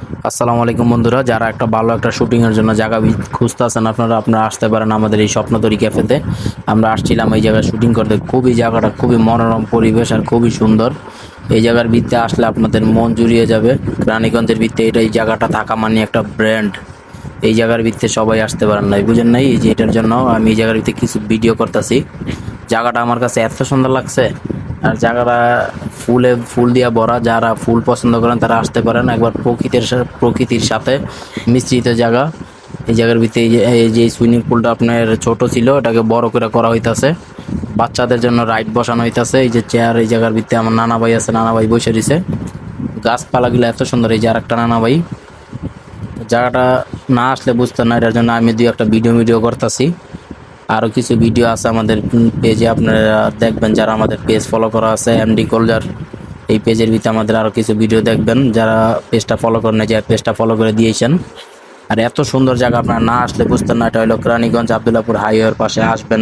আসসালামু আলাইকুম বন্ধুরা, যারা একটা ভালো একটা শুটিংয়ের জন্য জায়গা খুঁজতেছেন আপনারা আসতে পারেন আমাদের এই স্বপ্নতরী ক্যাফেতে। আমরা আসছিলাম এই জায়গায় শুটিং করতে। জায়গাটা খুবই মনোরম পরিবেশ আর খুবই সুন্দর। এই জায়গার ভিত্তে আসলে আপনাদের মন জুড়িয়ে যাবে। রানীগঞ্জের ভিত্তে এই জায়গাটা থাকা মানে একটা ব্র্যান্ড। এই জায়গার ভিত্তে সবাই আসতে পারেন নাই, বুঝেন নাই? এই যে এটার জন্য আমি এই জায়গার ভিত্তে কিছু ভিডিও করতেছি। জায়গাটা আমার কাছে এত সুন্দর লাগছে। আর জায়গাটা ফুল দিয়া ভরা। যারা ফুল পছন্দ করেন তারা আসতে পারেন। একবার প্রকৃতির সাথে মিশ্রিত জায়গা। এই জায়গার ভিতরে এই যে সুইমিং পুলটা আপনার ছোট ছিল, এটাকে বড় করে করা হইতাছে। বাচ্চাদের জন্য রাইড বসানো হইতাছে। এই যে চেয়ার, এই জায়গার ভিতরে আমার নানা ভাই আছে, নানা ভাই বসে রয়েছে। গাছপালাগুলো এত সুন্দর। এই যে আরেকটা নানা ভাই। জায়গাটা না আসলে বুঝতেন না, এটার জন্য আমি দুই একটা ভিডিও করতেছি। আরও কিছু ভিডিও আছে আমাদের পেজে, আপনারা দেখবেন। যারা আমাদের পেজ ফলো করা আছে এমডি কলজার, এই পেজের ভিতরে আমাদের আরও কিছু ভিডিও দেখবেন। যারা পেজটা ফলো করেন না, যে পেজটা ফলো করে দিয়েছেন। আর এত সুন্দর জায়গা আপনারা না আসলে বুঝতেন না। এটা হলো রানীগঞ্জ আবদুল্লাপুর হাইওয়ের পাশে। আসবেন।